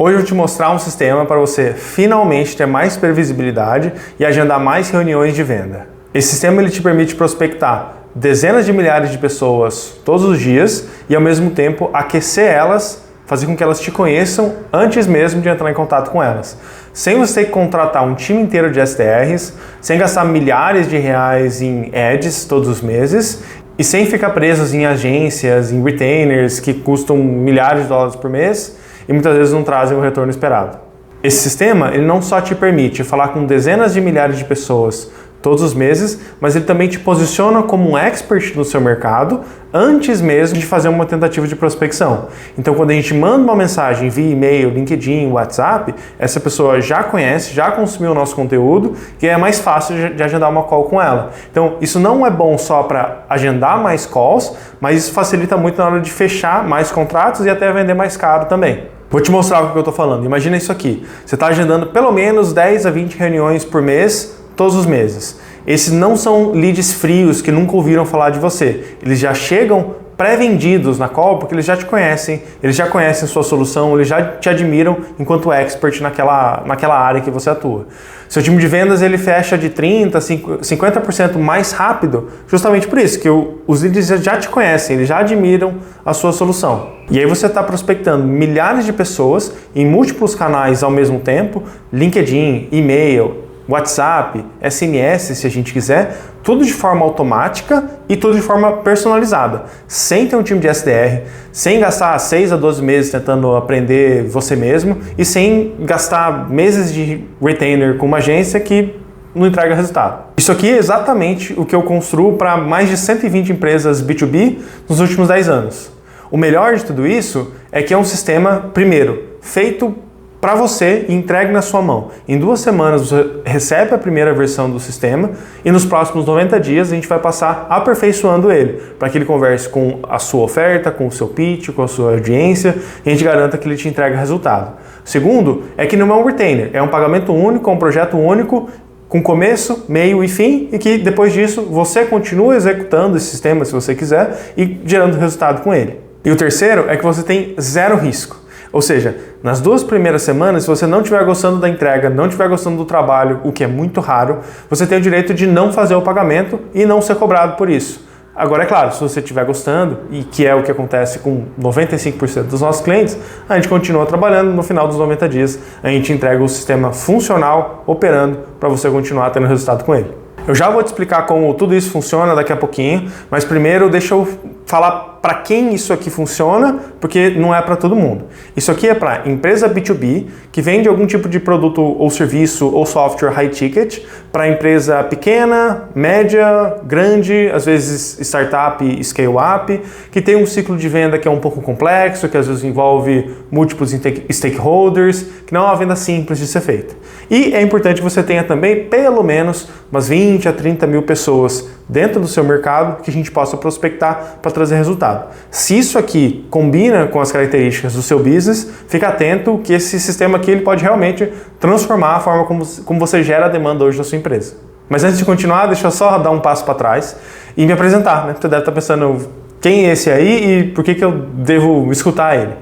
Hoje eu vou te mostrar um sistema para você finalmente ter mais previsibilidade e agendar mais reuniões de venda. Esse sistema ele te permite prospectar dezenas de milhares de pessoas todos os dias e ao mesmo tempo aquecer elas, fazer com que elas te conheçam antes mesmo de entrar em contato com elas. Sem você ter que contratar um time inteiro de SDRs, sem gastar milhares de reais em ads todos os meses e sem ficar presos em agências, em retainers que custam milhares de dólares por mês e muitas vezes não trazem o retorno esperado. Esse sistema ele não só te permite falar com dezenas de milhares de pessoas todos os meses, mas ele também te posiciona como um expert no seu mercado antes mesmo de fazer uma tentativa de prospecção. Então, quando a gente manda uma mensagem via e-mail, LinkedIn, WhatsApp, essa pessoa já conhece, já consumiu o nosso conteúdo e é mais fácil de agendar uma call com ela. Então, isso não é bom só para agendar mais calls, mas isso facilita muito na hora de fechar mais contratos e até vender mais caro também. Vou te mostrar o que eu estou falando. Imagina isso aqui. Você está agendando pelo menos 10 a 20 reuniões por mês, todos os meses. Esses não são leads frios que nunca ouviram falar de você. Eles já chegam pré-vendidos na call porque eles já te conhecem, eles já conhecem a sua solução, eles já te admiram enquanto expert naquela área que você atua. Seu time de vendas ele fecha de 30% a 50% mais rápido, justamente por isso, que os leads já te conhecem, eles já admiram a sua solução. E aí você está prospectando milhares de pessoas em múltiplos canais ao mesmo tempo, LinkedIn, e-mail, WhatsApp, SMS, se a gente quiser, tudo de forma automática e tudo de forma personalizada, sem ter um time de SDR, sem gastar 6 a 12 meses tentando aprender você mesmo e sem gastar meses de retainer com uma agência que não entrega resultado. Isso aqui é exatamente o que eu construo para mais de 120 empresas B2B nos últimos 10 anos. O melhor de tudo isso é que é um sistema, primeiro, feito para você e entregue na sua mão. Em 2 semanas você recebe a primeira versão do sistema e nos próximos 90 dias a gente vai passar aperfeiçoando ele, para que ele converse com a sua oferta, com o seu pitch, com a sua audiência e a gente garanta que ele te entregue resultado. Segundo, é que não é um retainer, é um pagamento único, é um projeto único, com começo, meio e fim, e que depois disso você continua executando esse sistema se você quiser e gerando resultado com ele. E o terceiro é que você tem zero risco. Ou seja, nas 2 primeiras semanas, se você não estiver gostando da entrega, não estiver gostando do trabalho, o que é muito raro, você tem o direito de não fazer o pagamento e não ser cobrado por isso. Agora, é claro, se você estiver gostando, e que é o que acontece com 95% dos nossos clientes, a gente continua trabalhando, no final dos 90 dias a gente entrega o sistema funcional, operando, para você continuar tendo resultado com ele. Eu já vou te explicar como tudo isso funciona daqui a pouquinho, mas primeiro deixa eu falar para quem isso aqui funciona, porque não é para todo mundo. Isso aqui é para empresa B2B, que vende algum tipo de produto ou serviço ou software high ticket, para empresa pequena, média, grande, às vezes startup e scale-up, que tem um ciclo de venda que é um pouco complexo, que às vezes envolve múltiplos stakeholders, que não é uma venda simples de ser feita. E é importante que você tenha também pelo menos umas 20 a 30 mil pessoas dentro do seu mercado que a gente possa prospectar para trazer resultado. Se isso aqui combina com as características do seu business, fica atento que esse sistema aqui ele pode realmente transformar a forma como você gera a demanda hoje da sua empresa. Mas antes de continuar, deixa eu só dar um passo para trás e me apresentar, né? Você deve estar pensando quem é esse aí e por que eu devo escutar ele.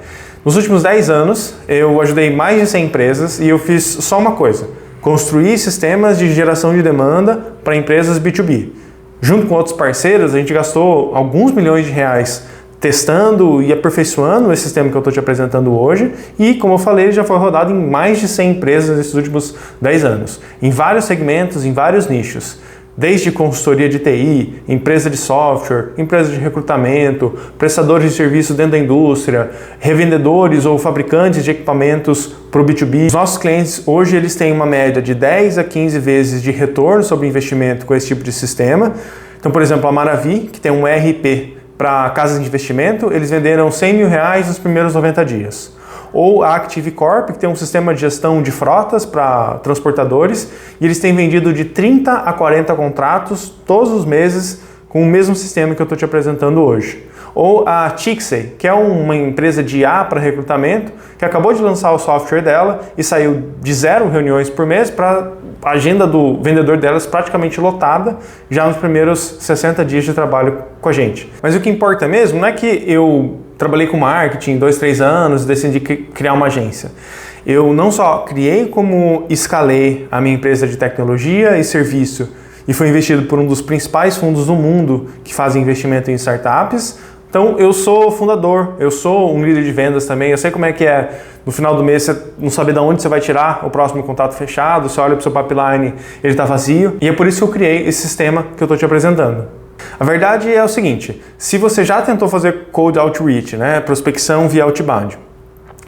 Nos últimos 10 anos, eu ajudei mais de 100 empresas e eu fiz só uma coisa: construir sistemas de geração de demanda para empresas B2B. Junto com outros parceiros, a gente gastou alguns milhões de reais testando e aperfeiçoando esse sistema que eu estou te apresentando hoje e, como eu falei, ele já foi rodado em mais de 100 empresas nesses últimos 10 anos, em vários segmentos, em vários nichos. Desde consultoria de TI, empresa de software, empresa de recrutamento, prestadores de serviços dentro da indústria, revendedores ou fabricantes de equipamentos para o B2B. Os nossos clientes hoje eles têm uma média de 10 a 15 vezes de retorno sobre investimento com esse tipo de sistema. Então, por exemplo, a Maravi, que tem um ERP para casas de investimento, eles venderam R$100 mil nos primeiros 90 dias. Ou a Active Corp, que tem um sistema de gestão de frotas para transportadores, e eles têm vendido de 30 a 40 contratos todos os meses com o mesmo sistema que eu estou te apresentando hoje. Ou a Tixey, que é uma empresa de IA para recrutamento, que acabou de lançar o software dela e saiu de 0 reuniões por mês para a agenda do vendedor delas praticamente lotada já nos primeiros 60 dias de trabalho com a gente. Mas o que importa mesmo não é que eu trabalhei com marketing 2, 3 anos e decidi criar uma agência. Eu não só criei, como escalei a minha empresa de tecnologia e serviço e foi investido por um dos principais fundos do mundo que fazem investimento em startups. Então eu sou fundador, eu sou um líder de vendas também, eu sei como é que é no final do mês você não saber de onde você vai tirar o próximo contato fechado, você olha para o seu pipeline, ele está vazio, e é por isso que eu criei esse sistema que eu estou te apresentando. A verdade é o seguinte, se você já tentou fazer cold outreach, né, prospecção via outbound,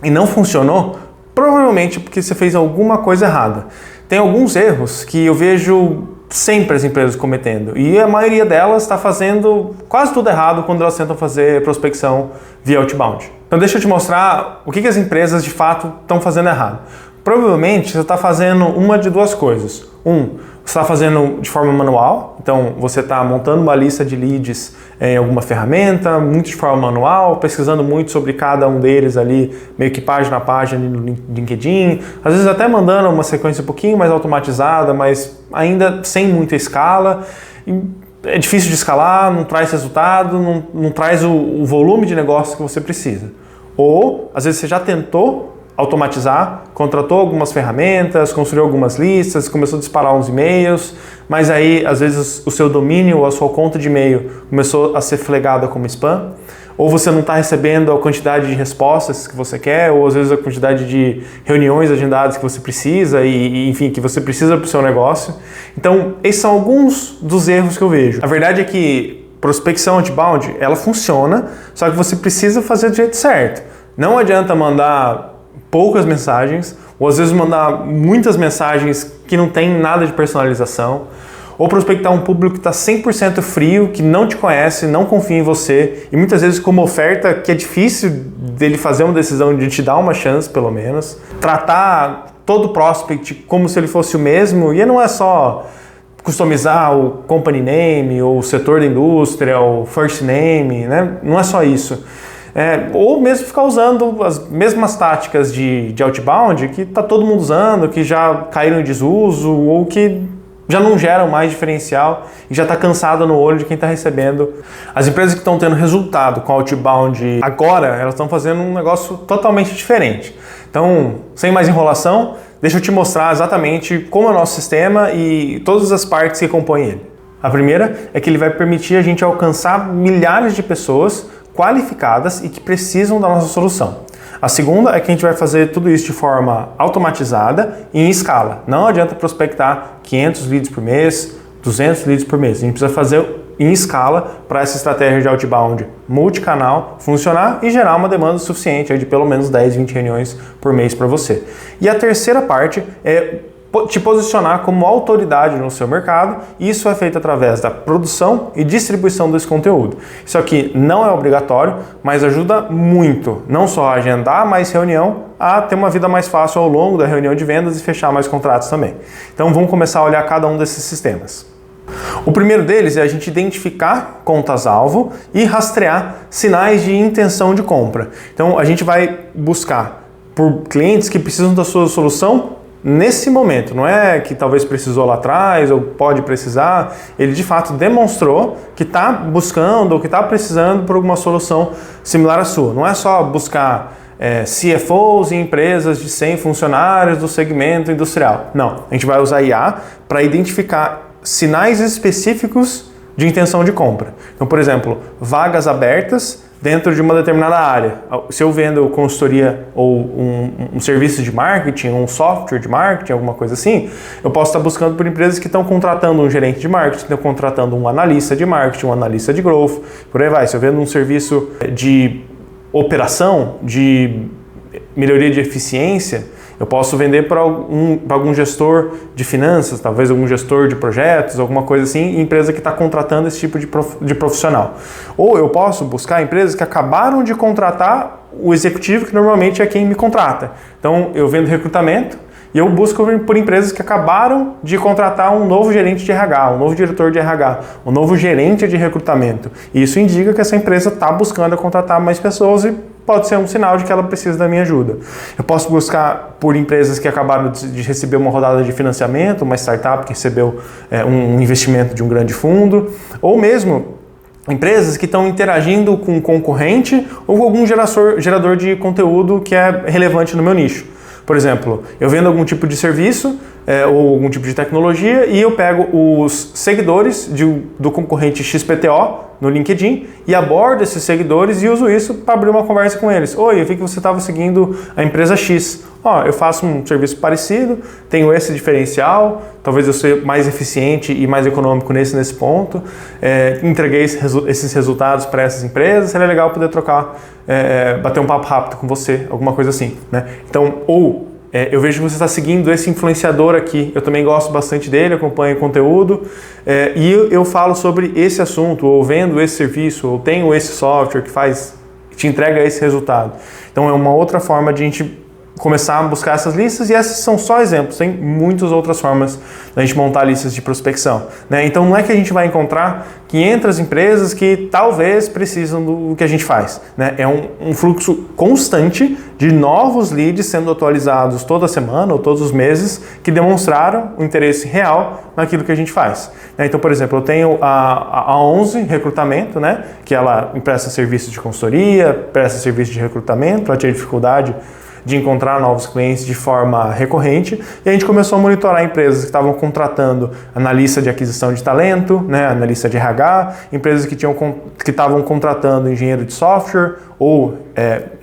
e não funcionou, provavelmente porque você fez alguma coisa errada. Tem alguns erros que eu vejo sempre as empresas cometendo, e a maioria delas está fazendo quase tudo errado quando elas tentam fazer prospecção via outbound. Então deixa eu te mostrar o que as empresas de fato estão fazendo errado. Provavelmente você está fazendo uma de duas coisas. Você está fazendo de forma manual, então você está montando uma lista de leads em alguma ferramenta, muito de forma manual, pesquisando muito sobre cada um deles ali, meio que página a página no LinkedIn, às vezes até mandando uma sequência um pouquinho mais automatizada, mas ainda sem muita escala. E é difícil de escalar, não traz resultado, não traz o volume de negócio que você precisa. Ou, às vezes você já tentou automatizar, contratou algumas ferramentas, construiu algumas listas, começou a disparar uns e-mails, mas aí às vezes o seu domínio ou a sua conta de e-mail começou a ser flegada como spam, ou você não está recebendo a quantidade de respostas que você quer, ou às vezes a quantidade de reuniões agendadas que você precisa e enfim, que você precisa para o seu negócio. Então, esses são alguns dos erros que eu vejo. A verdade é que prospecção outbound, ela funciona, só que você precisa fazer do jeito certo. Não adianta mandar poucas mensagens, ou às vezes mandar muitas mensagens que não tem nada de personalização, ou prospectar um público que está 100% frio, que não te conhece, não confia em você, e muitas vezes com uma oferta que é difícil dele fazer uma decisão de te dar uma chance, pelo menos. Tratar todo prospect como se ele fosse o mesmo, e não é só customizar o company name, ou o setor da indústria, ou first name, né? Não é só isso. Ou mesmo ficar usando as mesmas táticas de outbound que está todo mundo usando, que já caíram em desuso ou que já não geram mais diferencial e já está cansado no olho de quem está recebendo. As empresas que estão tendo resultado com outbound agora, elas estão fazendo um negócio totalmente diferente. Então, sem mais enrolação, deixa eu te mostrar exatamente como é o nosso sistema e todas as partes que compõem ele. A primeira é que ele vai permitir a gente alcançar milhares de pessoas qualificadas e que precisam da nossa solução. A segunda é que a gente vai fazer tudo isso de forma automatizada e em escala. Não adianta prospectar 500 leads por mês, 200 leads por mês. A gente precisa fazer em escala para essa estratégia de outbound multicanal funcionar e gerar uma demanda suficiente de pelo menos 10, 20 reuniões por mês para você. E a terceira parte é te posicionar como autoridade no seu mercado, e isso é feito através da produção e distribuição desse conteúdo. Isso aqui não é obrigatório, mas ajuda muito, não só a agendar mais reunião, a ter uma vida mais fácil ao longo da reunião de vendas e fechar mais contratos também. Então vamos começar a olhar cada um desses sistemas. O primeiro deles é a gente identificar contas-alvo e rastrear sinais de intenção de compra. Então a gente vai buscar por clientes que precisam da sua solução nesse momento, não é que talvez precisou lá atrás ou pode precisar, ele de fato demonstrou que está buscando ou que está precisando por alguma solução similar à sua. Não é só buscar CFOs em empresas de 100 funcionários do segmento industrial. Não, a gente vai usar IA para identificar sinais específicos de intenção de compra. Então, por exemplo, vagas abertas dentro de uma determinada área. Se eu vendo consultoria ou um serviço de marketing, um software de marketing, alguma coisa assim, eu posso estar buscando por empresas que estão contratando um gerente de marketing, estão contratando um analista de marketing, um analista de growth, por aí vai. Se eu vendo um serviço de operação, de melhoria de eficiência, eu posso vender para algum gestor de finanças, talvez algum gestor de projetos, alguma coisa assim, empresa que está contratando esse tipo de profissional. Ou eu posso buscar empresas que acabaram de contratar o executivo, que normalmente é quem me contrata. Então eu vendo recrutamento e eu busco por empresas que acabaram de contratar um novo gerente de RH, um novo diretor de RH, um novo gerente de recrutamento. E isso indica que essa empresa está buscando contratar mais pessoas e pode ser um sinal de que ela precisa da minha ajuda. Eu posso buscar por empresas que acabaram de receber uma rodada de financiamento, uma startup que recebeu um investimento de um grande fundo, ou mesmo empresas que estão interagindo com um concorrente ou com algum gerador de conteúdo que é relevante no meu nicho. Por exemplo, eu vendo algum tipo de serviço ou algum tipo de tecnologia e eu pego os seguidores do concorrente XPTO no LinkedIn e abordo esses seguidores e uso isso para abrir uma conversa com eles. Oi, eu vi que você estava seguindo a empresa X. Eu faço um serviço parecido, tenho esse diferencial, talvez eu seja mais eficiente e mais econômico nesse ponto, entreguei esses resultados para essas empresas, seria legal poder trocar, bater um papo rápido com você, alguma coisa assim, né? Então, eu vejo que você está seguindo esse influenciador aqui, eu também gosto bastante dele, acompanho o conteúdo e eu falo sobre esse assunto, ou vendo esse serviço, ou tenho esse software que te entrega esse resultado. Então é uma outra forma de a gente começar a buscar essas listas, e essas são só exemplos, tem muitas outras formas da gente montar listas de prospecção, né? Então não é que a gente vai encontrar 500 empresas que talvez precisam do que a gente faz, né? É um fluxo constante de novos leads sendo atualizados toda semana ou todos os meses que demonstraram o interesse real naquilo que a gente faz, né? Então, por exemplo, eu tenho a 11 Recrutamento, né? Que ela presta serviço de consultoria, presta serviço de recrutamento, ela tinha dificuldade de encontrar novos clientes de forma recorrente, e a gente começou a monitorar empresas que estavam contratando analista de aquisição de talento, né, analista de RH, empresas que estavam contratando engenheiro de software ou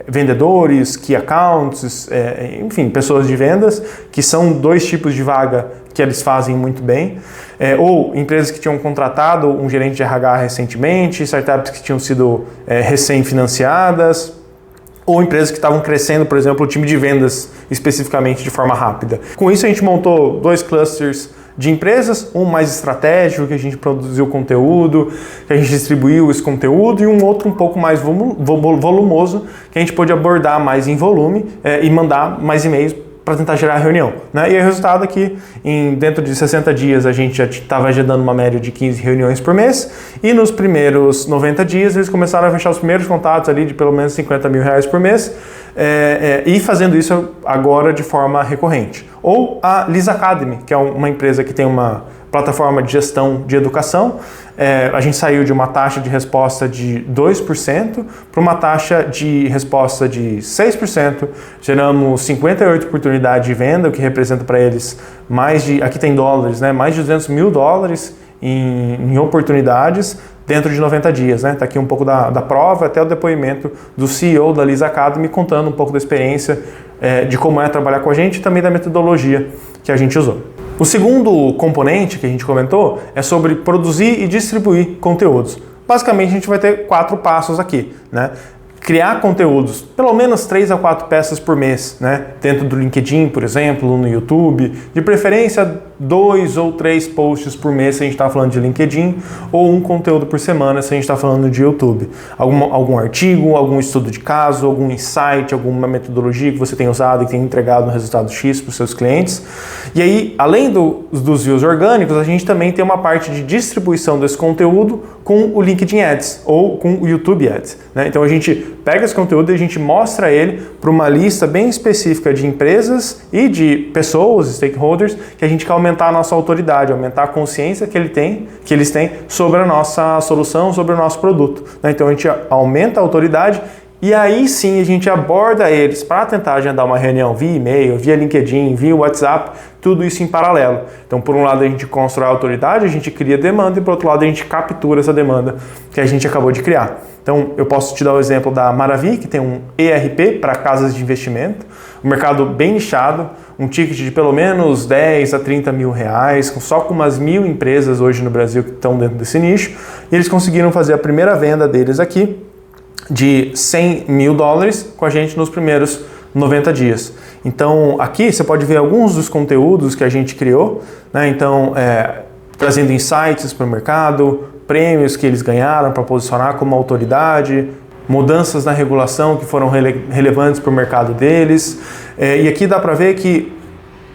vendedores, key accounts, enfim, pessoas de vendas, que são 2 tipos de vaga que eles fazem muito bem, ou empresas que tinham contratado um gerente de RH recentemente, startups que tinham sido recém-financiadas, ou empresas que estavam crescendo, por exemplo, o time de vendas especificamente de forma rápida. Com isso a gente montou 2 clusters de empresas, um mais estratégico, que a gente produziu conteúdo, que a gente distribuiu esse conteúdo, e um outro um pouco mais volumoso, que a gente pôde abordar mais em volume e mandar mais e-mails para tentar gerar reunião, né? E o resultado aqui, dentro de 60 dias, a gente já estava dando uma média de 15 reuniões por mês, e nos primeiros 90 dias eles começaram a fechar os primeiros contatos ali de pelo menos 50 mil reais por mês, e fazendo isso agora de forma recorrente. Ou a Liz Academy, que é uma empresa que tem uma plataforma de gestão de educação. A gente saiu de uma taxa de resposta de 2% para uma taxa de resposta de 6%. Geramos 58 oportunidades de venda, o que representa para eles aqui tem dólares, né? Mais de 200 mil dólares em oportunidades dentro de 90 dias, né? Tá aqui um pouco da prova, até o depoimento do CEO da Liz Academy, contando um pouco da experiência de como é trabalhar com a gente e também da metodologia que a gente usou. O segundo componente que a gente comentou é sobre produzir e distribuir conteúdos. Basicamente a gente vai ter 4 passos aqui, né? Criar conteúdos, pelo menos 3 a 4 peças por mês, né? Dentro do LinkedIn, por exemplo, no YouTube, de preferência 2 ou 3 posts por mês se a gente está falando de LinkedIn, ou um conteúdo por semana se a gente está falando de YouTube. Algum artigo, algum estudo de caso, algum insight, alguma metodologia que você tem usado e tem entregado um resultado X para os seus clientes. E aí, além dos views orgânicos, a gente também tem uma parte de distribuição desse conteúdo com o LinkedIn Ads ou com o YouTube Ads, né? Então a gente pega esse conteúdo e a gente mostra ele para uma lista bem específica de empresas e de pessoas, stakeholders, que a gente quer aumentar a nossa autoridade, aumentar a consciência que eles têm sobre a nossa solução, sobre o nosso produto, né? Então a gente aumenta a autoridade e aí sim a gente aborda eles para tentar agendar uma reunião via e-mail, via LinkedIn, via WhatsApp, tudo isso em paralelo. Então, por um lado a gente constrói a autoridade, a gente cria demanda, e por outro lado a gente captura essa demanda que a gente acabou de criar. Então, eu posso te dar o exemplo da Maravi, que tem um ERP para casas de investimento, um mercado bem nichado, um ticket de pelo menos 10 a 30 mil reais, só com umas 1.000 empresas hoje no Brasil que estão dentro desse nicho, e eles conseguiram fazer a primeira venda deles aqui, de 100 mil dólares com a gente nos primeiros 90 dias. Então aqui você pode ver alguns dos conteúdos que a gente criou, né? Então trazendo insights para o mercado, prêmios que eles ganharam para posicionar como autoridade, mudanças na regulação que foram relevantes para o mercado deles. E aqui dá para ver que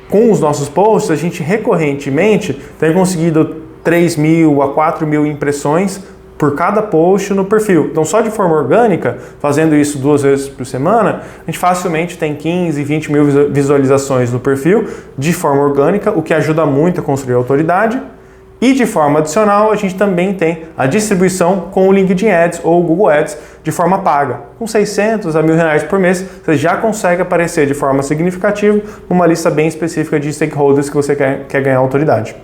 com os nossos posts a gente recorrentemente tem conseguido 3 mil a 4 mil impressões por cada post no perfil. Então, só de forma orgânica, fazendo isso 2 vezes por semana, a gente facilmente tem 15, 20 mil visualizações no perfil de forma orgânica, o que ajuda muito a construir autoridade E de forma adicional, a gente também tem a distribuição com o LinkedIn Ads ou o Google Ads de forma paga. Com 600 a R$1.000 por mês, você já consegue aparecer de forma significativa numa lista bem específica de stakeholders que você quer ganhar autoridade.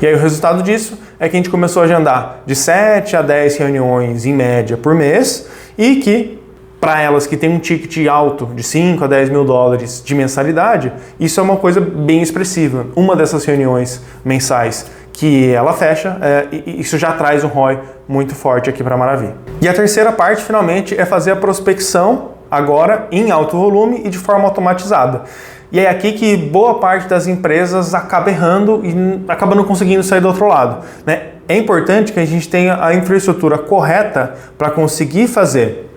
E aí o resultado disso é que a gente começou a agendar de 7 a 10 reuniões em média por mês e que, para elas que têm um ticket alto de 5 a 10 mil dólares de mensalidade, isso é uma coisa bem expressiva. Uma dessas reuniões mensais que ela fecha, isso já traz um ROI muito forte aqui para a Maravi. E a terceira parte, finalmente, é fazer a prospecção agora em alto volume e de forma automatizada. E é aqui que boa parte das empresas acaba errando e acaba não conseguindo sair do outro lado, né? É importante que a gente tenha a infraestrutura correta para conseguir fazer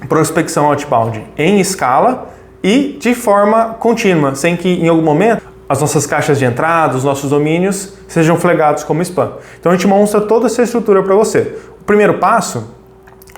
prospecção outbound em escala e de forma contínua, sem que em algum momento as nossas caixas de entrada, os nossos domínios sejam flagrados como spam. Então a gente mostra toda essa estrutura para você. O primeiro passo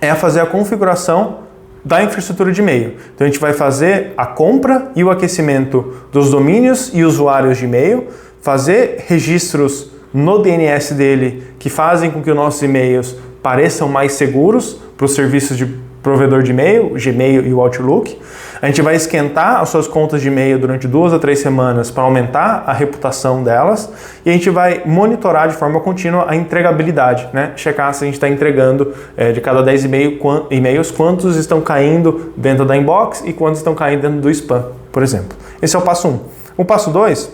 é fazer a configuração da infraestrutura de e-mail. Então a gente vai fazer a compra e o aquecimento dos domínios e usuários de e-mail, fazer registros no DNS dele que fazem com que os nossos e-mails pareçam mais seguros para os serviços de provedor de e-mail, o Gmail e o Outlook. A gente vai esquentar as suas contas de e-mail durante 2 a 3 semanas para aumentar a reputação delas e a gente vai monitorar de forma contínua a entregabilidade, né? Checar se a gente está entregando de cada 10 e-mails quantos estão caindo dentro da inbox e quantos estão caindo dentro do spam, por exemplo. Esse é o passo 1. O passo 2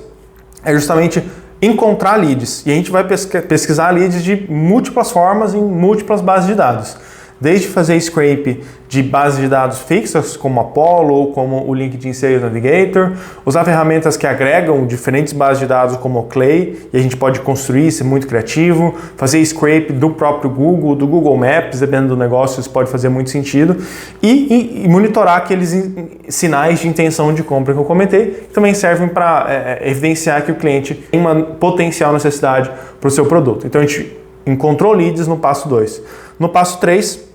é justamente encontrar leads e a gente vai pesquisar leads de múltiplas formas em múltiplas bases de dados. Desde fazer scrape de bases de dados fixas, como Apollo ou como o LinkedIn Sales Navigator, usar ferramentas que agregam diferentes bases de dados como o Clay, e a gente pode construir, ser muito criativo, fazer scrape do próprio Google, do Google Maps, dependendo do negócio, isso pode fazer muito sentido, e monitorar aqueles sinais de intenção de compra que eu comentei, que também servem para evidenciar que o cliente tem uma potencial necessidade para o seu produto. Então a gente encontrou leads no passo 2. No passo 3,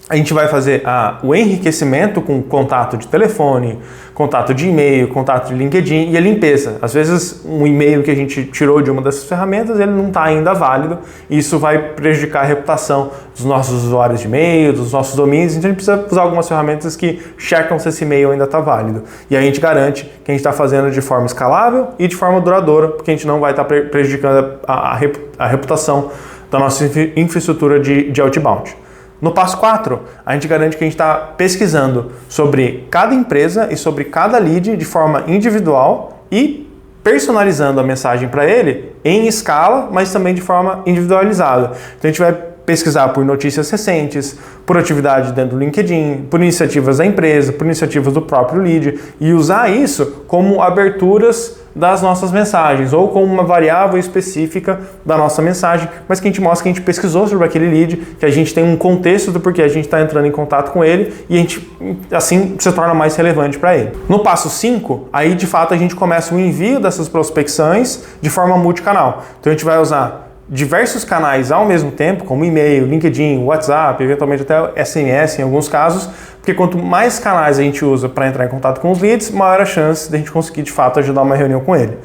a gente vai fazer o enriquecimento com contato de telefone, contato de e-mail, contato de LinkedIn e a limpeza. Às vezes, um e-mail que a gente tirou de uma dessas ferramentas, ele não está ainda válido e isso vai prejudicar a reputação dos nossos usuários de e-mail, dos nossos domínios. Então, a gente precisa usar algumas ferramentas que checam se esse e-mail ainda está válido. E aí a gente garante que a gente está fazendo de forma escalável e de forma duradoura, porque a gente não vai estar prejudicando a reputação da nossa infraestrutura de outbound. No passo 4, a gente garante que a gente está pesquisando sobre cada empresa e sobre cada lead de forma individual e personalizando a mensagem para ele em escala, mas também de forma individualizada. Então a gente vai pesquisar por notícias recentes, por atividade dentro do LinkedIn, por iniciativas da empresa, por iniciativas do próprio lead e usar isso como aberturas das nossas mensagens ou como uma variável específica da nossa mensagem, mas que a gente mostra que a gente pesquisou sobre aquele lead, que a gente tem um contexto do porquê a gente está entrando em contato com ele e a gente assim se torna mais relevante para ele. No passo 5, aí de fato a gente começa o envio dessas prospecções de forma multicanal. Então a gente vai usar diversos canais ao mesmo tempo, como e-mail, LinkedIn, WhatsApp, eventualmente até SMS em alguns casos, porque quanto mais canais a gente usa para entrar em contato com os leads, maior a chance de a gente conseguir de fato agendar uma reunião com ele.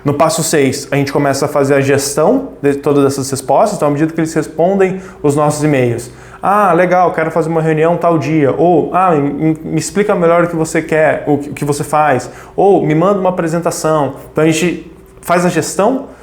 No passo 6, a gente começa a fazer a gestão de todas essas respostas, então à medida que eles respondem os nossos e-mails. Ah, legal, quero fazer uma reunião tal dia. Ou, me explica melhor o que você quer, o que você faz. Ou, me manda uma apresentação. Então a gente faz a gestão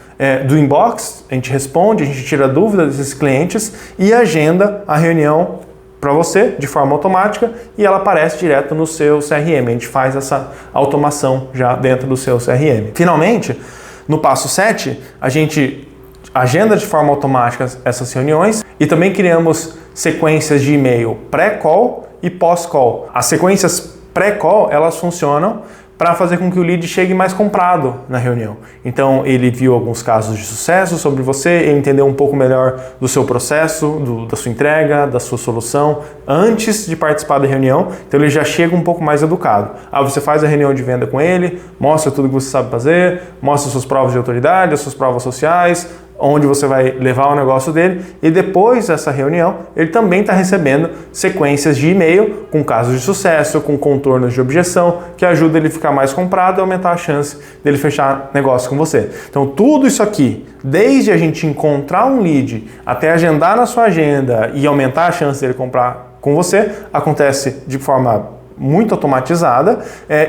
do inbox, a gente responde, a gente tira dúvidas desses clientes e agenda a reunião para você de forma automática e ela aparece direto no seu CRM. A gente faz essa automação já dentro do seu CRM. Finalmente, no passo 7, a gente agenda de forma automática essas reuniões e também criamos sequências de e-mail pré-call e pós-call. As sequências pré-call, elas funcionam para fazer com que o lead chegue mais comprado na reunião. Então, ele viu alguns casos de sucesso sobre você, ele entendeu um pouco melhor do seu processo, da sua entrega, da sua solução, antes de participar da reunião, então ele já chega um pouco mais educado. Você faz a reunião de venda com ele, mostra tudo que você sabe fazer, mostra suas provas de autoridade, as suas provas sociais, onde você vai levar o negócio dele, e depois dessa reunião ele também está recebendo sequências de e-mail com casos de sucesso, com contornos de objeção, que ajuda ele a ficar mais comprado e aumentar a chance dele fechar negócio com você. Então tudo isso aqui, desde a gente encontrar um lead até agendar na sua agenda e aumentar a chance dele comprar com você, acontece de forma muito automatizada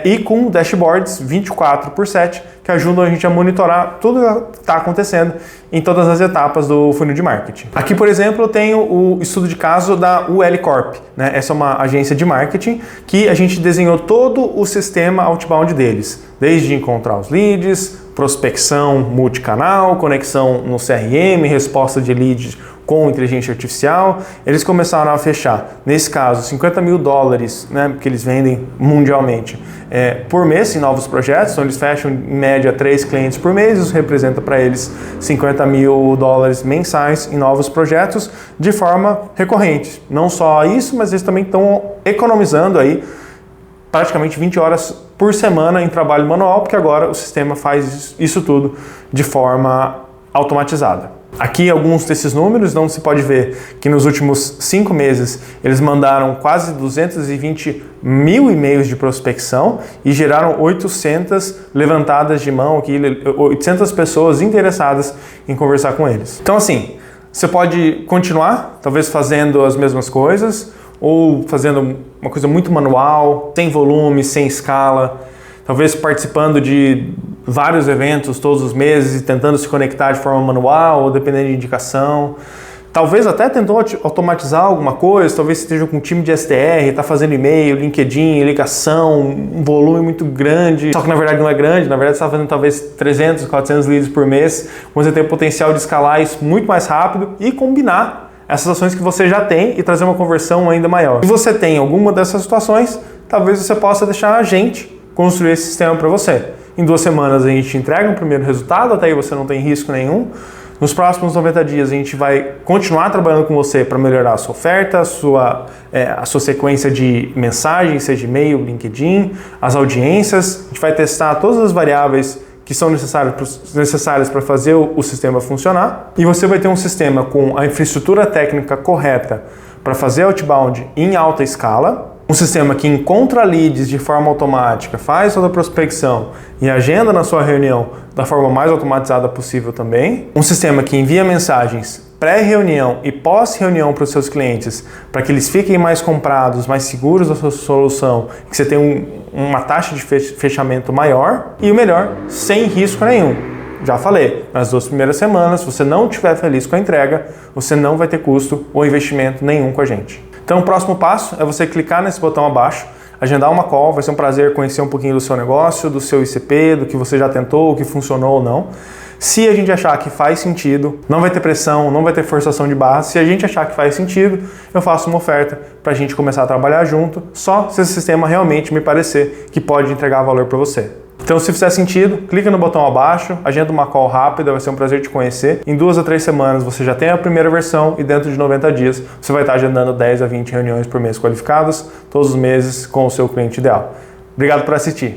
e com dashboards 24/7 que ajudam a gente a monitorar tudo que está acontecendo em todas as etapas do funil de marketing. Aqui, por exemplo, eu tenho o estudo de caso da UL Corp, né? Essa é uma agência de marketing que a gente desenhou todo o sistema outbound deles, desde encontrar os leads, prospecção multicanal, conexão no CRM, resposta de leads com inteligência artificial. Eles começaram a fechar, nesse caso, $50 mil, né, que eles vendem mundialmente, por mês em novos projetos. Então eles fecham em média 3 clientes por mês, isso representa para eles $50 mil mensais em novos projetos de forma recorrente. Não só isso, mas eles também estão economizando aí praticamente 20 horas por semana em trabalho manual, porque agora o sistema faz isso tudo de forma automatizada. Aqui alguns desses números, então você pode ver que nos últimos 5 meses eles mandaram quase 220 mil e-mails de prospecção e geraram 800 levantadas de mão, aqui, 800 pessoas interessadas em conversar com eles. Então assim, você pode continuar, talvez fazendo as mesmas coisas, ou fazendo uma coisa muito manual, sem volume, sem escala, talvez participando de vários eventos todos os meses e tentando se conectar de forma manual ou dependendo de indicação. Talvez até tentou automatizar alguma coisa, talvez esteja com um time de SDR, está fazendo e-mail, LinkedIn, ligação, um volume muito grande, só que na verdade não é grande, na verdade você está fazendo talvez 300, 400 leads por mês, você tem o potencial de escalar isso muito mais rápido e combinar essas ações que você já tem e trazer uma conversão ainda maior. Se você tem alguma dessas situações, talvez você possa deixar a gente construir esse sistema para você. Em 2 semanas a gente entrega um primeiro resultado, até aí você não tem risco nenhum. Nos próximos 90 dias a gente vai continuar trabalhando com você para melhorar a sua oferta, a sua sequência de mensagens, seja e-mail, LinkedIn, as audiências. A gente vai testar todas as variáveis que são necessárias para fazer o sistema funcionar. E você vai ter um sistema com a infraestrutura técnica correta para fazer outbound em alta escala. Um sistema que encontra leads de forma automática, faz toda a prospecção e agenda na sua reunião da forma mais automatizada possível também. Um sistema que envia mensagens pré-reunião e pós-reunião para os seus clientes, para que eles fiquem mais comprados, mais seguros da sua solução, que você tenha uma taxa de fechamento maior e o melhor, sem risco nenhum. Já falei, nas 2 primeiras semanas, se você não estiver feliz com a entrega, você não vai ter custo ou investimento nenhum com a gente. Então o próximo passo é você clicar nesse botão abaixo, agendar uma call, vai ser um prazer conhecer um pouquinho do seu negócio, do seu ICP, do que você já tentou, o que funcionou ou não. Se a gente achar que faz sentido, não vai ter pressão, não vai ter forçação de barra. Se a gente achar que faz sentido, eu faço uma oferta para a gente começar a trabalhar junto, só se esse sistema realmente me parecer que pode entregar valor para você. Então, se fizer sentido, clica no botão abaixo, agenda uma call rápida, vai ser um prazer te conhecer. Em 2 a 3 semanas você já tem a primeira versão e dentro de 90 dias você vai estar agendando 10 a 20 reuniões por mês qualificadas, todos os meses com o seu cliente ideal. Obrigado por assistir.